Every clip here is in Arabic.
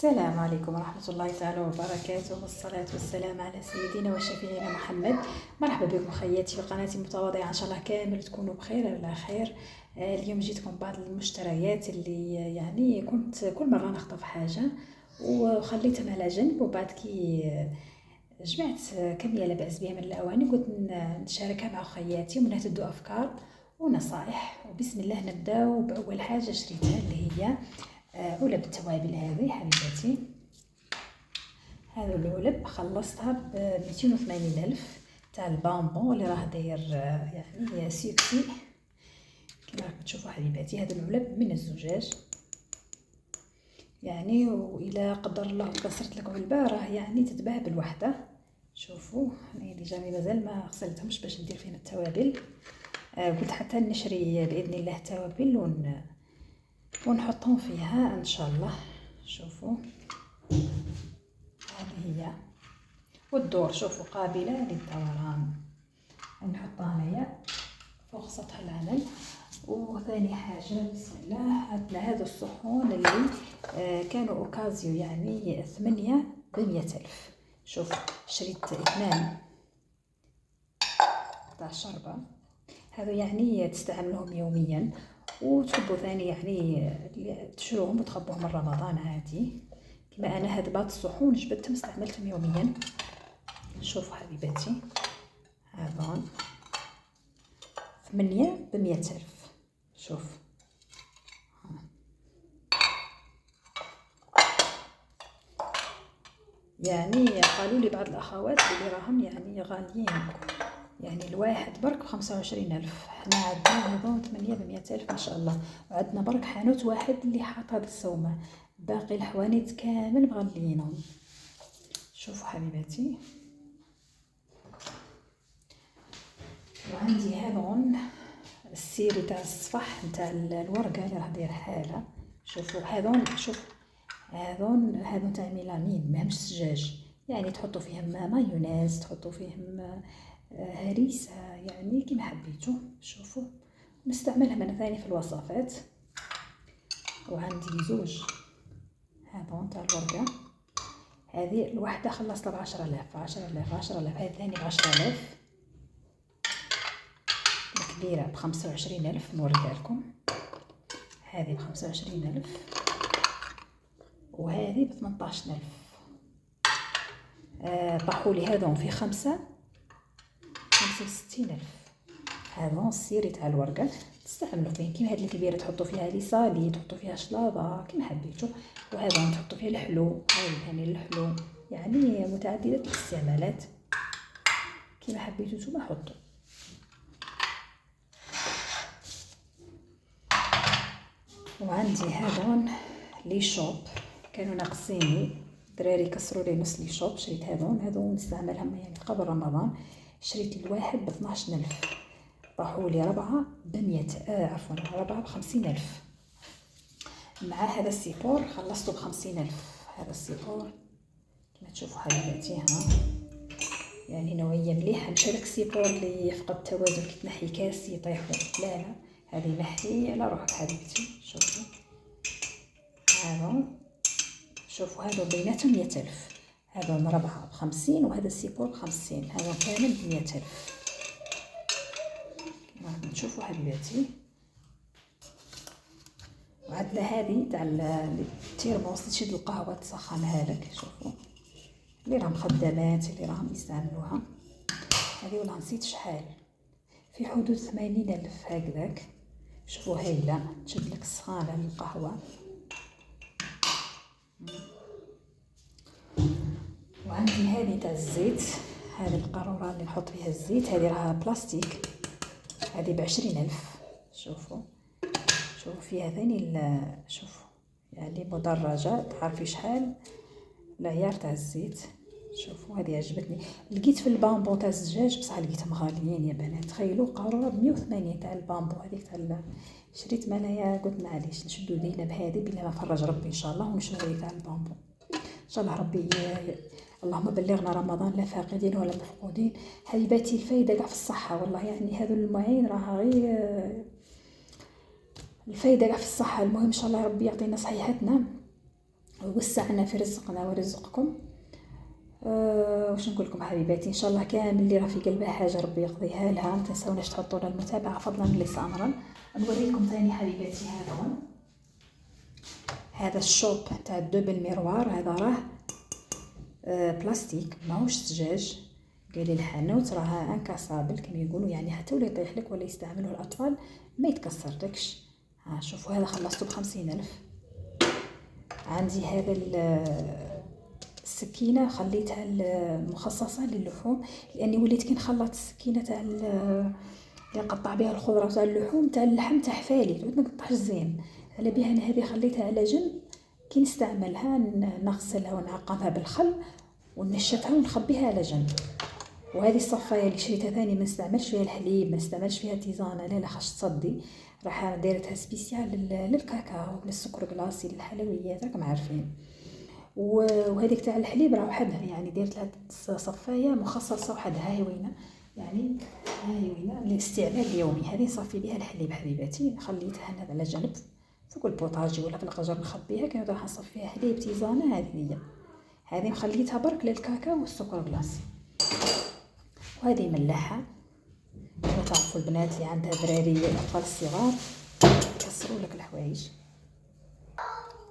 السلام عليكم ورحمة الله تعالى وبركاته، والصلاة والسلام على سيدنا وشفيعنا محمد. مرحبا بكم خياتي في قناتي المتواضعة، إن شاء الله كامل تكونوا بخير على خير. اليوم جيتكم بعض المشتريات اللي يعني كنت كل مرة نخطف حاجة وخليتها على جنب، وبعد كي جمعت كمية لا بأس بها من الأواني قلت نشاركها مع خياتي ونهتدوا أفكار ونصائح. وبسم الله نبداو بأول حاجة شريتها اللي هي علب التوابل. هذه حبيباتي، هذا العلب خلصتها ب 280 ألف تاع البامبو اللي راه داير يعني سيكسي كما راكم تشوفوا حبيباتي. هذا العلب من الزجاج يعني، وإلا قدر الله كسرت لك علبة راه يعني تتباع بالوحدة. شوفوا انا ديجا مازال ما غسلتهمش باش ندير فيهم التوابل. قلت حتى نشري بإذن الله توابل ونحطهم فيها ان شاء الله. شوفوا هذه هي، والدور شوفوا قابلة للدوران. نحطها هنايا فوق سطح العمل. وثاني حاجة بسم الله، عندنا هذا الصحون اللي كانوا اوكازيو يعني 8 ب100 ألف. شوف شريت 2 تاع شربة، هذا يعني تستعملهم يوميا وتحبوا ثاني يعني تشروهم وتخبوهم من رمضان عادي. كما انا هاد بعض الصحون جبدتهم استعملتهم يوميا. شوفوا حبيباتي هذون 8 ب100 ألف. شوف يعني قالوا لي بعض الاخوات اللي راهم يعني غاليين، يعني الواحد برك ب25 ألف. حنا عندنا هذون 8 ب100 ألف ما شاء الله. وعندنا برك حانوت واحد اللي حاط هاد الصومة، باقي الحوانيت كامل مغليينهم. شوفوا حبيباتي، وعندي هذون السيري تاع الصفح نتاع الورقه اللي راه داير حاله. شوفوا هذون، شوف هذون تاع ميلامين ماهمش سجاج، يعني تحطوا فيهم مايونيز، تحطوا فيهم هريسه، يعني كيما حبيتوا. شوفوا نستعملهم انا ثاني في الوصفات. وعندي زوج هذون تاع الورقه، هذه الوحده خلصتها ب10 آلاف. 10 آلاف هذه ثاني ب10 آلاف. الكبيرة ب25 ألف نوريها لكم، هذه ب25 ألف وهذه ب18 ألف. طاحولي هذون في 65 ألف. هذون السيري تاع الورقة تستعملوا فيه كيما هذه الكبيرة تحطوا فيها ليصالي، تحطوا فيها شلاضة كيما حبيتوا، وهذون تحطوا فيها الحلو، هذه ثاني الحلو، يعني متعددة الاستعمالات كيما حبيتوا نتوما حطوا. وعندي هذون لي شوب كانوا ناقصيني، دراري كسروا لي نص لي شوب، شريت هذون نستعملهم يعني قبل رمضان. شريت الواحد ب12 ألف، طاحوا لي 4 ب100 عفوا 4 ب50 ألف. مع هذا السيبور خلصته ب50 ألف. هذا السيبور كما تشوفوا حبيباتي ها، يعني نوعية مليحة. مش هذاك السيبور اللي يفقد التوازن كي تنحي كاس يطيحوا، لا هذه نحي على روحك حبيبتي. شوفوا هذون، شوفوا هذو بيناتهم 100 ألف. هذون 4 ب50 وهذا السيبور ب50، هذا كامل ب100 ألف كما راكم تشوفوا حبيباتي. وعندنا هذه تاع التيرموس تشد القهوة تسخنها لك. شوفوا اللي راهم خدامات اللي راهم يستعملوها، هذه والله نسيت شحال، في حدود 80 ألف هكذاك. شوفوا هايلة تشد لك السخانة للقهوة. وعندي هذه تاع الزيت، هذه القارورة اللي نحط فيها الزيت، هذه راها بلاستيك، هذه ب20 ألف. شوفوا فيها ثاني شوفوا يعني مدرجة، تعرفي شحال العيار تاع الزيت. شوفوا هذه عجبتني، لقيت في البامبو تاع الزجاج بصح لقيتهم غاليين يا بنات. تخيلوا قارورة ب180 تاع البامبو، هذيك تاع شريت مالها قلت معليش نشدو يدينا بهذه بلا ما فرج ربي ان شاء الله، ونشري هذه تاع البامبو ان شاء الله. ربي اللهم بلغنا رمضان لا فاقدين ولا مفقودين. حبيباتي الفايده كاع في الصحه والله، يعني هذا المعين راه غير الفايده كاع في الصحه. المهم ان شاء الله ربي يعطينا صحيحتنا ووسعنا في رزقنا ورزقكم. واش نقول لكم حبيباتي، ان شاء الله كامل اللي راه في قلبها حاجه ربي يقضيها لها. ما تنساوناش تحطوا لنا المتابعه فضلا ليس امرا. نوريكم ثاني حبيباتي هذا الشوب تاع الدوب المروار، هذا راه بلاستيك ماهوش زجاج. قال لي الحانوت راه انكاسابل كما يقولوا، يعني حتى ولا يطيح لك ولا يستعملوه الاطفال ما يتكسر لكش. ها شوفوا هذا خلصته ب50,000. عندي هذا السكينه خليتها المخصصه للحوم، لاني وليت كي نخلط السكينه تاع اللي نقطع بها الخضره تاع اللحوم تاع اللحم تاع حفالي تعود ما نقطعش زين. على بها انا هذه خليتها على جنب، كي نستعملها نغسلها ونعقمها بالخل ونشفها ونخبيها على جنب. وهذه الصفايه اللي شريتها ثاني ما نستعملش فيها الحليب، ما نستعملش فيها تيزانه، لا خاش تصدي، راح دايرتها سبيسيال للكاكاو للسكر كلاصي للحلويات راكم عارفين. وهذيك تاع الحليب راه وحدها، يعني درت لها صفايه مخصصه وحدها، هاي وينه يعني، هاي وينه للاستعمال اليومي. هذه نصفي بها الحليب حبيباتي، خليتها هنا على جنب في كل بوطاجي ولا في القجر نخبيها كي راح نصفي فيها حليب تيزانه. هذه مخليتها برك للكاكاو والسكر كلاصي. وهذه ملاحه، كما تعرفوا البنات اللي عندها دراري الاطفال الصغار يكسروا لك الحوايج.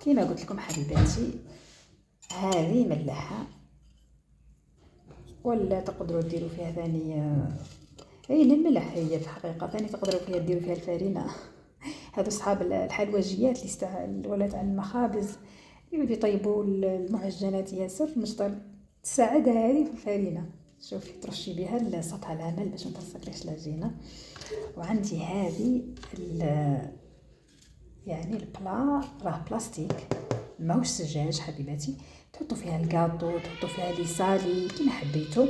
كما قلت لكم حبيباتي هذه ملاحه، ولا تقدروا ديروا فيها ثاني اي الملح، هي في الحقيقه ثاني تقدروا فيها ديروا فيها الفارينه. هذو اصحاب الحلوجيات اللي ولا تاع المخابز يبدو يطيبوا المعجنات ياسر في المشطر، تساعدها هذه في الفارينه. شوفي ترشي بها لسطح العمل باش ما تلصقليش العجينه. وعندي هذه يعني البلا راه بلاستيك ماهوش زجاج حبيباتي، تحطوا فيها الكاطو، تحطوا فيها لي سالي كيما حبيتوا.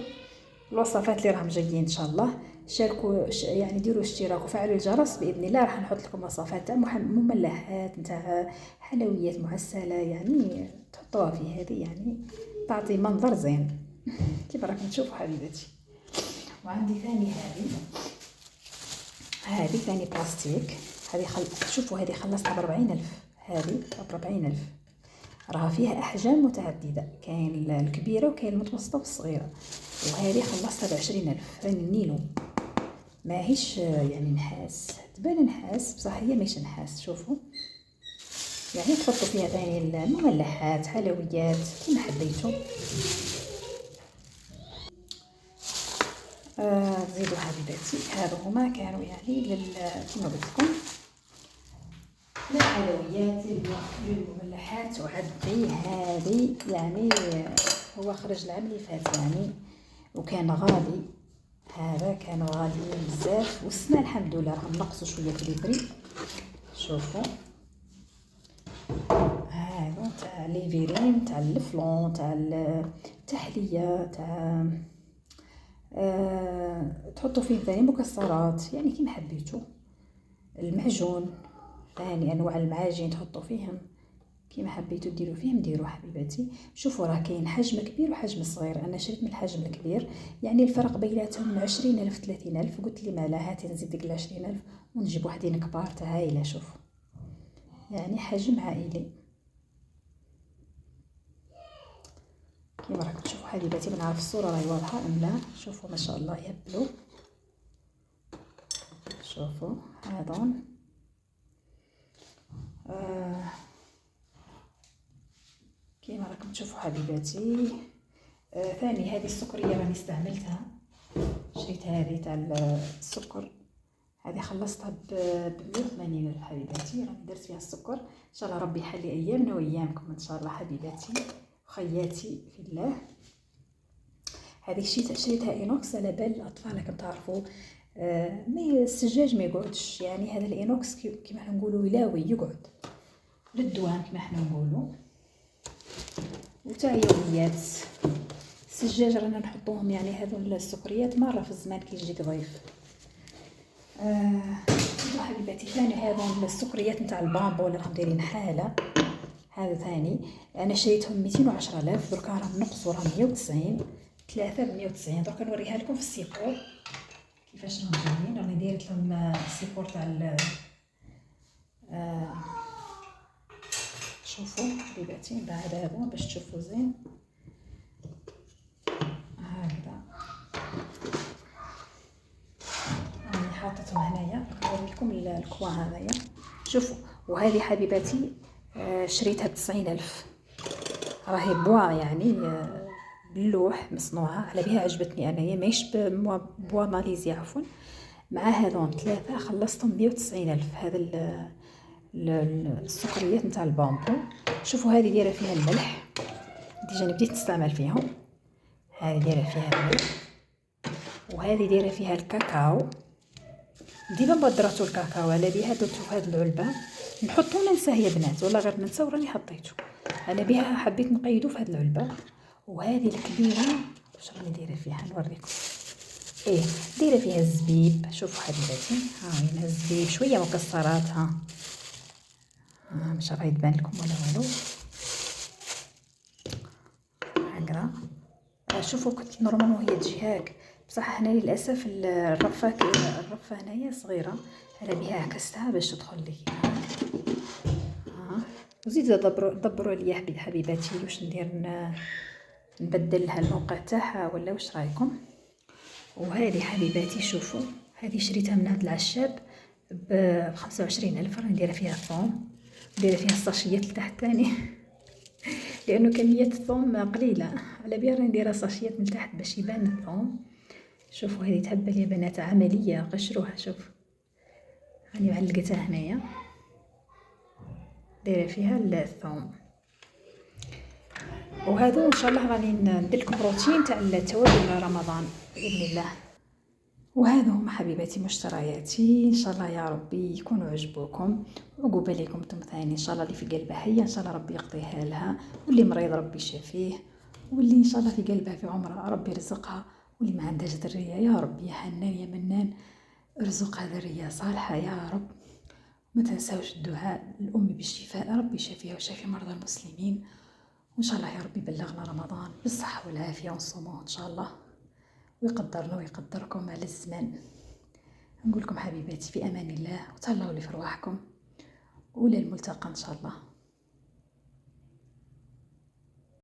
الوصفات اللي راهم جايين ان شاء الله شاركوا، يعني ديروا اشتراك وفعلوا الجرس باذن الله. راح نحط لكم وصفات تاع مملحات نتاع حلويات معسله، يعني تحطوها في هذه يعني تعطي منظر زين كيف راكم تشوفوا حبيباتي. وعندي ثاني هذه ثاني بلاستيك، هذه شوفوا هذه خلصتها ب40,000. هذه ب40,000 راها فيها احجام متعدده، كاين الكبيره وكاين المتوسطه والصغيره. وهذه خلصتها ب20,000. ثاني النيلو ماهيش يعني نحاس، تبان نحاس بصح هي ماهيش نحاس. شوفوا يعني تحطوا فيها ثاني المملحات حلويات كيما حبيتوا. زيدوا حبيباتي هذو هما كانوا يعني كما قلت لكم للحلويات للمملحات. وعندي هذه يعني هو خرج العام اللي فات يعني وكان غالي، هذا كانوا غاليين بزاف، والسنه الحمد لله راهم نقصوا شويه في البري. شوفوا هذا تاع ليفيرين تاع الفلون تاع التحليه تاع تحطوا فيه ثاني مكسرات يعني كيما حبيتوا. المعجون ثاني انواع المعاجين تحطوا فيهم كيما حبيتوا ديروا فيهم ديروا حبيباتي. شوفوا راه كاين حجم كبير وحجم صغير، انا شريت من الحجم الكبير يعني الفرق بيناتهم 20,000 30,000. قلت لي مالا هاتي نزيد لك 20,000 ونجيب وحدين كبار تاع عائله. شوفوا يعني حجم عائلي كيما راكم تشوفوا حبيباتي. ما نعرف الصوره راهي واضحه ام لا. شوفوا ما شاء الله يهبلوا. شوفوا هذون كيما راكم تشوفوا حبيباتي. ثاني هذه السكريه راني استعملتها، شريت هذه تاع السكر، هذه خلصتها ب180 حبيباتي. راني درت فيها السكر ان شاء الله ربي يحلي ايامنا وايامكم ان شاء الله حبيباتي وخياتي في الله. هذه شريتها اينوكس على بال الاطفال راكم تعرفوا السجاج ما يقعدش، يعني هذا الاينوكس كيما احنا نقولوا يلاوي يقعد للدوام كيما احنا نقولوا، وتاع يوميات. السجاج رانا نحطوهم يعني هذو السكريات مره في الزمان كي يجيك ضيف. حبيباتي ثاني هذو السكريات نتاع البامبو اللي راهم دايرين حاله، هذا ثاني انا شريتهم 210,000 دركا راهم نقصوا راهم 190 3 ب190. دركا نوريها لكم في السيبور كيفاش راهم جايين. راني دايرت لهم السيبور تاع شوفوا حبيباتي بعد هذا باش تشوفوا زين. هكذا راني حاطتهم هنايا، نوريكم الكوا هذايا. شوفوا، وهذه حبيباتي شريتها ب90,000، راهي بوا يعني باللوح مصنوعه، على بها عجبتني انايا، ماهيش بوا ماليزيا عفوا. مع هذون ثلاثه خلصتهم 190,000. هذا السكريات نتاع البامبو. شوفوا هذه دايره فيها الملح، ديجا بديت نستعمل فيهم. هذه دايره فيها الملح، وهذه دايره فيها الكاكاو. ديما مبدراتو الكاكاو، على بها درتو في هذه العلبه. نحطو ننساه يا بنات، ولا غير ننسى وراني حطيتو. على بها حبيت نقيدو في هذه العلبه. وهذه الكبيره واش راني دايره فيها نوريكم. دايره فيها الزبيب. شوفوا حبيباتي، ها هنا الزبيب، شويه مكسرات. ها مش راهي تبان لكم ولا والو. هكذا شوفوا كنت نورمالمون هي تجي هاك، بصح هنا للاسف الرفه هنايا صغيره، على بها عكستها باش تدخل لي. وزيدوا دبروا عليا حبيباتي واش ندير، نبدل لها الموقع تاعها ولا واش رايكم. وهذه حبيباتي شوفوا، هذه شريتها من هذا العشاب ب25,000. راني دايره فيها الثوم، دايره فيها الساشيات لتحت تاني لانه كميه الثوم قليله، على بها راني دايره ساشيات من تحت باش يبان الثوم. شوفوا هذه تهبل يا بنات، عمليه، قشروها. شوف راني علقتها هنايا، دايره فيها الثوم. وهذا ان شاء الله راني ندير لكم روتين تاع التوابل رمضان باذن الله. وهذا هما حبيباتي مشترياتي، ان شاء الله يا ربي يكونوا عجبوكم. وعقوبه لكم انتم ثاني، ان شاء الله اللي في قلبها هي ان شاء الله ربي يقضيها لها، واللي مريض ربي يشافيه، واللي ان شاء الله في قلبها في عمرها ربي يرزقها، واللي ما عندهاش ذريه يا ربي يا حنان يا منان ارزقها ذريه صالحه يا رب. ما تنساوش الدعاء للأم بالشفاء، ربي يشافيها ويشافي مرضى المسلمين. وإن شاء الله يا ربي بلغنا رمضان بالصحة والعافية ونصوموه إن شاء الله، ويقدرنا ويقدركم على الزمان. نقول لكم حبيباتي في أمان الله، وتهلاو لي في رواحكم، وإلى الملتقى إن شاء الله.